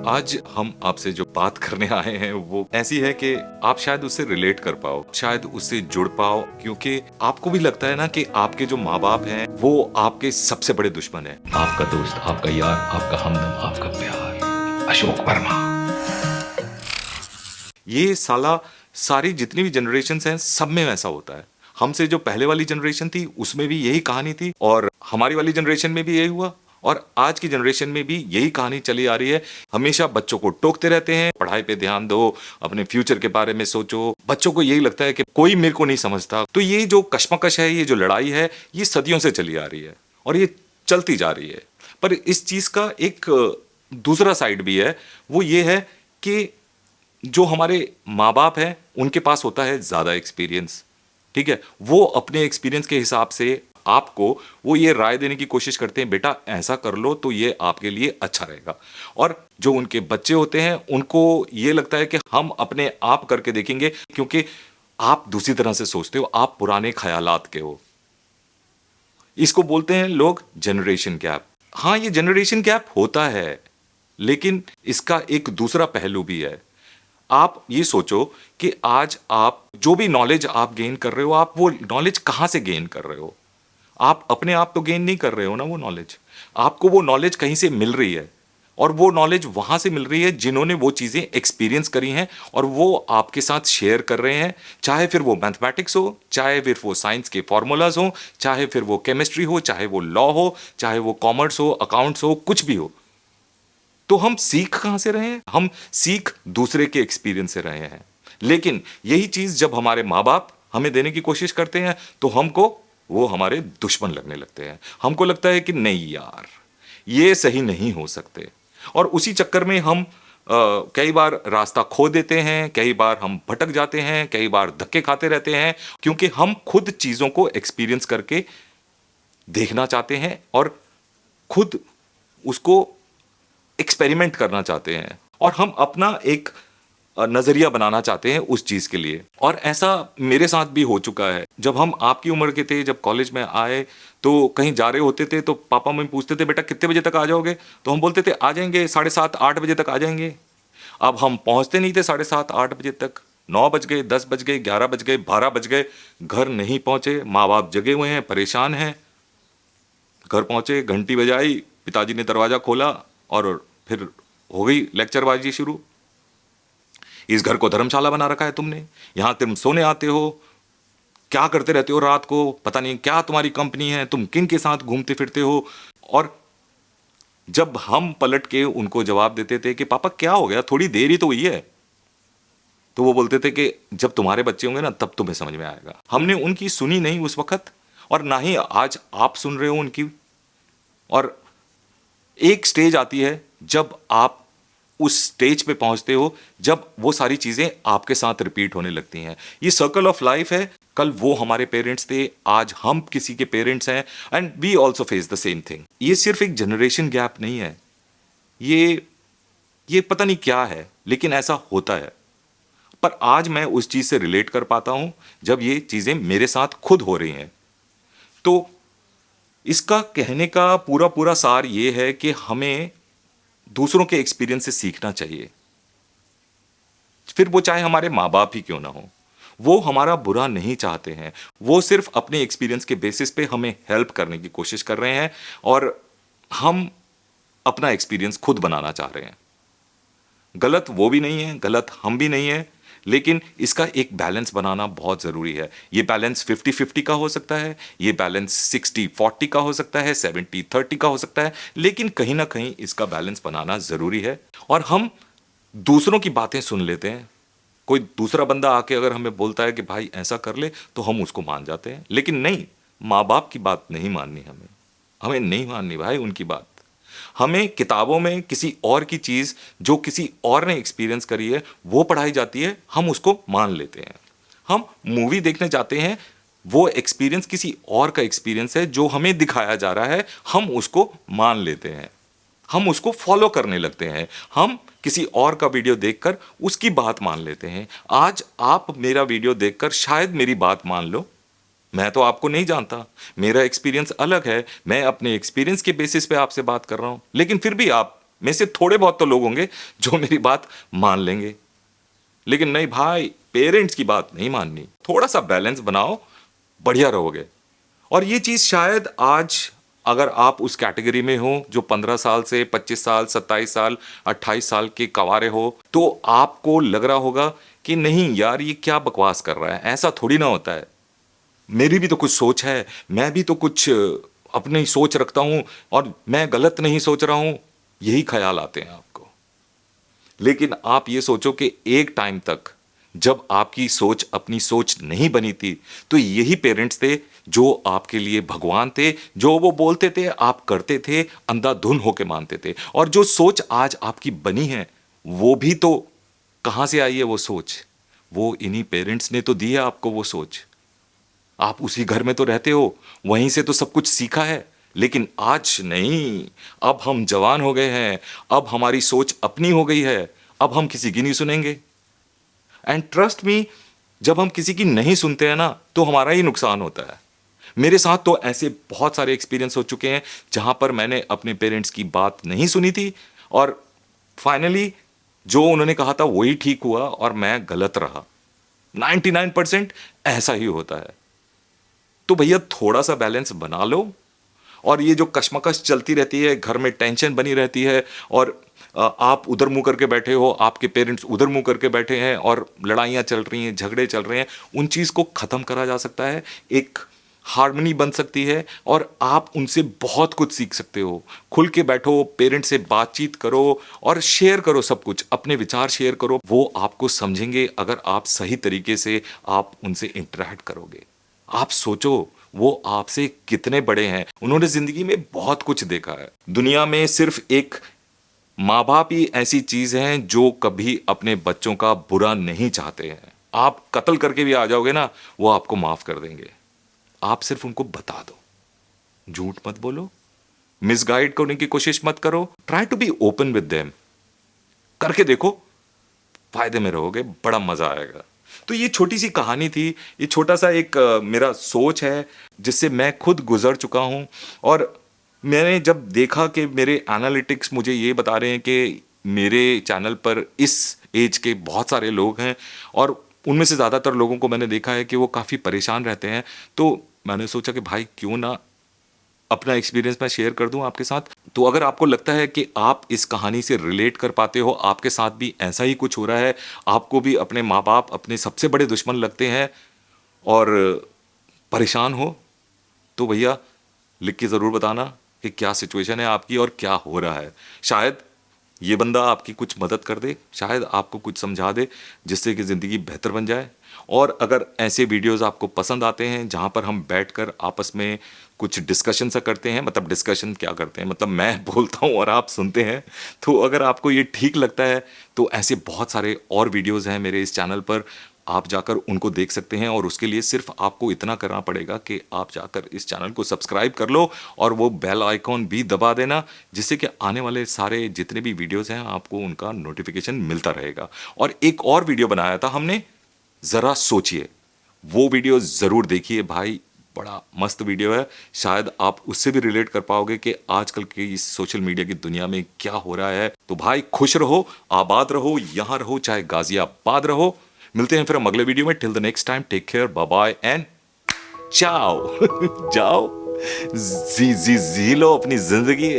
आज हम आपसे जो बात करने आए हैं वो ऐसी है कि आप शायद उससे रिलेट कर पाओ, शायद उससे जुड़ पाओ, क्योंकि आपको भी लगता है ना कि आपके जो माँ बाप हैं वो आपके सबसे बड़े दुश्मन हैं। आपका दोस्त, आपका यार, आपका हमदम, आपका प्यार, अशोक वर्मा। ये साला सारी जितनी भी जनरेशन हैं सब में वैसा होता है। हमसे जो पहले वाली जनरेशन थी उसमें भी यही कहानी थी, और हमारी वाली जनरेशन में भी यही हुआ, और आज की जनरेशन में भी यही कहानी चली आ रही है। हमेशा बच्चों को टोकते रहते हैं, पढ़ाई पे ध्यान दो, अपने फ्यूचर के बारे में सोचो। बच्चों को यही लगता है कि कोई मेरे को नहीं समझता। तो ये जो कशमकश है, ये जो लड़ाई है, ये सदियों से चली आ रही है और ये चलती जा रही है। पर इस चीज का एक दूसरा साइड भी है। वो ये है कि जो हमारे माँ बाप हैं उनके पास होता है ज़्यादा एक्सपीरियंस। ठीक है, वो अपने एक्सपीरियंस के हिसाब से आपको वो ये राय देने की कोशिश करते हैं, बेटा ऐसा कर लो तो ये आपके लिए अच्छा रहेगा। और जो उनके बच्चे होते हैं उनको ये लगता है कि हम अपने आप करके देखेंगे, क्योंकि आप दूसरी तरह से सोचते हो, आप पुराने ख्यालात के हो। इसको बोलते हैं लोग जनरेशन गैप। हाँ, ये जनरेशन गैप होता है, लेकिन इसका एक दूसरा पहलू भी है। आप ये सोचो कि आज आप जो भी नॉलेज आप गेन कर रहे हो, आप वो नॉलेज कहाँ से गेन कर रहे हो? आप अपने आप तो गेन नहीं कर रहे हो ना वो नॉलेज। आपको वो नॉलेज कहीं से मिल रही है, और वो नॉलेज वहाँ से मिल रही है जिन्होंने वो चीज़ें एक्सपीरियंस करी हैं और वो आपके साथ शेयर कर रहे हैं। चाहे फिर वो मैथमेटिक्स हो, चाहे फिर वो साइंस के फॉर्मूलाज हो, चाहे फिर वो केमिस्ट्री हो, चाहे वो लॉ हो, चाहे वो कॉमर्स हो, अकाउंट्स हो, कुछ भी हो। तो हम सीख कहाँ से रहे हैं? हम सीख दूसरे के एक्सपीरियंस से रहे हैं। लेकिन यही चीज़ जब हमारे माँ बाप हमें देने की कोशिश करते हैं तो हमको वो हमारे दुश्मन लगने लगते हैं। हमको लगता है कि नहीं यार, ये सही नहीं हो सकते। और उसी चक्कर में हम कई बार रास्ता खो देते हैं, कई बार हम भटक जाते हैं, कई बार धक्के खाते रहते हैं, क्योंकि हम खुद चीज़ों को एक्सपीरियंस करके देखना चाहते हैं और खुद उसको एक्सपेरिमेंट करना चाहते हैं, और हम अपना एक नजरिया बनाना चाहते हैं उस चीज के लिए। और ऐसा मेरे साथ भी हो चुका है। जब हम आपकी उम्र के थे, जब कॉलेज में आए तो कहीं जा रहे होते थे तो पापा मम्मी पूछते थे बेटा कितने बजे तक आ जाओगे, तो हम बोलते थे आ जाएंगे 7:30-8 बजे तक आ जाएंगे। अब हम पहुंचते नहीं थे 7:30-8 बजे तक। 9 बज गए, 10 बज गए, 11 बज गए, 12 बज गए, घर नहीं पहुंचे। माँ बाप जगे हुए हैं, परेशान हैं। घर पहुंचे, घंटी बजाई, पिताजी ने दरवाजा खोला और फिर हो गई लेक्चरबाजी शुरू। इस घर को धर्मशाला बना रखा है तुमने, यहां तुम सोने आते हो, क्या करते रहते हो रात को, पता नहीं क्या तुम्हारी कंपनी है, तुम किन के साथ घूमते फिरते हो। और जब हम पलट के उनको जवाब देते थे कि पापा क्या हो गया, थोड़ी देर ही तो हुई है, तो वो बोलते थे कि जब तुम्हारे बच्चे होंगे ना तब तुम्हें समझ में आएगा। हमने उनकी सुनी नहीं उस वक्त, और ना ही आज आप सुन रहे हो उनकी। और एक स्टेज आती है जब आप उस स्टेज पे पहुंचते हो जब वो सारी चीजें आपके साथ रिपीट होने लगती हैं। ये सर्कल ऑफ लाइफ है। कल वो हमारे पेरेंट्स थे, आज हम किसी के पेरेंट्स हैं, and we also face the same thing. ये सिर्फ एक जनरेशन गैप नहीं है, ये पता नहीं क्या है, लेकिन ऐसा होता है। पर आज मैं उस चीज से रिलेट कर पाता हूं जब ये चीजें मेरे साथ खुद हो रही हैं। तो इसका कहने का पूरा पूरा सार ये है कि हमें दूसरों के एक्सपीरियंस से सीखना चाहिए। फिर वो चाहे हमारे माँ बाप ही क्यों ना हो, वो हमारा बुरा नहीं चाहते हैं। वो सिर्फ अपने एक्सपीरियंस के बेसिस पे हमें हेल्प करने की कोशिश कर रहे हैं, और हम अपना एक्सपीरियंस खुद बनाना चाह रहे हैं। गलत वो भी नहीं है, गलत हम भी नहीं है, लेकिन इसका एक बैलेंस बनाना बहुत ज़रूरी है। ये बैलेंस 50-50 का हो सकता है, ये बैलेंस 60-40 का हो सकता है, 70-30 का हो सकता है, लेकिन कहीं ना कहीं इसका बैलेंस बनाना ज़रूरी है। और हम दूसरों की बातें सुन लेते हैं। कोई दूसरा बंदा आके अगर हमें बोलता है कि भाई ऐसा कर ले, तो हम उसको मान जाते हैं। लेकिन नहीं, माँ बाप की बात नहीं माननी हमें। हमें नहीं माननी भाई उनकी बात। हमें किताबों में किसी और की चीज़ जो किसी और ने एक्सपीरियंस करी है वो पढ़ाई जाती है, हम उसको मान लेते हैं। हम मूवी देखने जाते हैं, वो एक्सपीरियंस किसी और का एक्सपीरियंस है जो हमें दिखाया जा रहा है, हम उसको मान लेते हैं, हम उसको फॉलो करने लगते हैं। हम किसी और का वीडियो देखकर उसकी बात मान लेते हैं। आज आप मेरा वीडियो देखकर शायद मेरी बात मान लो, मैं तो आपको नहीं जानता, मेरा एक्सपीरियंस अलग है, मैं अपने एक्सपीरियंस के बेसिस पे आपसे बात कर रहा हूं, लेकिन फिर भी आप में से थोड़े बहुत तो लोग होंगे जो मेरी बात मान लेंगे, लेकिन नहीं भाई, पेरेंट्स की बात नहीं माननी। थोड़ा सा बैलेंस बनाओ, बढ़िया रहोगे। और ये चीज शायद आज अगर आप उस कैटेगरी में हो जो 15 साल से 25 साल 27 साल 28 साल के कवारे हो, तो आपको लग रहा होगा कि नहीं यार ये क्या बकवास कर रहा है, ऐसा थोड़ी ना होता है। मेरी भी तो कुछ सोच है, मैं भी तो कुछ अपनी सोच रखता हूं, और मैं गलत नहीं सोच रहा हूं, यही ख्याल आते हैं आपको। लेकिन आप ये सोचो कि एक टाइम तक जब आपकी सोच अपनी सोच नहीं बनी थी, तो यही पेरेंट्स थे जो आपके लिए भगवान थे, जो वो बोलते थे आप करते थे, अंधाधुन होके मानते थे। और जो सोच आज आपकी बनी है, वो भी तो कहां से आई है वो सोच? वो इन्हीं पेरेंट्स ने तो दी है आपको वो सोच। आप उसी घर में तो रहते हो, वहीं से तो सब कुछ सीखा है। लेकिन आज नहीं, अब हम जवान हो गए हैं, अब हमारी सोच अपनी हो गई है, अब हम किसी की नहीं सुनेंगे। एंड ट्रस्ट मी, जब हम किसी की नहीं सुनते हैं ना, तो हमारा ही नुकसान होता है। मेरे साथ तो ऐसे बहुत सारे एक्सपीरियंस हो चुके हैं जहां पर मैंने अपने पेरेंट्स की बात नहीं सुनी थी, और फाइनली जो उन्होंने कहा था वही ठीक हुआ और मैं गलत रहा। 99% ऐसा ही होता है। तो भैया थोड़ा सा बैलेंस बना लो। और ये जो कश्मकश चलती रहती है, घर में टेंशन बनी रहती है, और आप उधर मुंह करके बैठे हो, आपके पेरेंट्स उधर मुंह करके बैठे हैं, और लड़ाइयाँ चल रही हैं, झगड़े चल रहे हैं, उन चीज़ को ख़त्म करा जा सकता है। एक हार्मनी बन सकती है और आप उनसे बहुत कुछ सीख सकते हो। खुल के बैठो, पेरेंट्स से बातचीत करो और शेयर करो सब कुछ, अपने विचार शेयर करो। वो आपको समझेंगे अगर आप सही तरीके से आप उनसे इंटरेक्ट करोगे। आप सोचो, वो आपसे कितने बड़े हैं, उन्होंने जिंदगी में बहुत कुछ देखा है। दुनिया में सिर्फ एक माँ बाप ही ऐसी चीज है जो कभी अपने बच्चों का बुरा नहीं चाहते हैं। आप कत्ल करके भी आ जाओगे ना, वो आपको माफ कर देंगे। आप सिर्फ उनको बता दो, झूठ मत बोलो, मिसगाइड करने की कोशिश मत करो, try to be open with them. करके देखो, फायदे में रहोगे, बड़ा मजा आएगा। तो ये छोटी सी कहानी थी, ये छोटा सा एक मेरा सोच है जिससे मैं खुद गुजर चुका हूँ। और मैंने जब देखा कि मेरे एनालिटिक्स मुझे ये बता रहे हैं कि मेरे चैनल पर इस एज के बहुत सारे लोग हैं, और उनमें से ज़्यादातर लोगों को मैंने देखा है कि वो काफ़ी परेशान रहते हैं, तो मैंने सोचा कि भाई क्यों ना अपना एक्सपीरियंस मैं शेयर कर दूं आपके साथ। तो अगर आपको लगता है कि आप इस कहानी से रिलेट कर पाते हो, आपके साथ भी ऐसा ही कुछ हो रहा है, आपको भी अपने माँ बाप अपने सबसे बड़े दुश्मन लगते हैं और परेशान हो, तो भैया लिख के ज़रूर बताना कि क्या सिचुएशन है आपकी और क्या हो रहा है। शायद ये बंदा आपकी कुछ मदद कर दे, शायद आपको कुछ समझा दे जिससे कि ज़िंदगी बेहतर बन जाए। और अगर ऐसे वीडियोस आपको पसंद आते हैं जहाँ पर हम बैठकर आपस में कुछ डिस्कशन सा करते हैं, मतलब डिस्कशन क्या करते हैं, मतलब मैं बोलता हूँ और आप सुनते हैं, तो अगर आपको ये ठीक लगता है तो ऐसे बहुत सारे और वीडियोस हैं मेरे इस चैनल पर, आप जाकर उनको देख सकते हैं। और उसके लिए सिर्फ आपको इतना करना पड़ेगा कि आप जाकर इस चैनल को सब्सक्राइब कर लो और वो बेल आइकॉन भी दबा देना, जिससे कि आने वाले सारे जितने भी वीडियोस हैं आपको उनका नोटिफिकेशन मिलता रहेगा। और एक और वीडियो बनाया था हमने, ज़रा सोचिए, वो वीडियो ज़रूर देखिए भाई, बड़ा मस्त वीडियो है। शायद आप उससे भी रिलेट कर पाओगे कि आजकल की इस सोशल मीडिया की दुनिया में क्या हो रहा है। तो भाई खुश रहो, आबाद रहो, यहाँ रहो चाहे गाजियाबाद रहो। मिलते हैं फिर हम अगले वीडियो में। Till the next time, take care, bye bye and ciao. जाओ जी लो अपनी जिंदगी।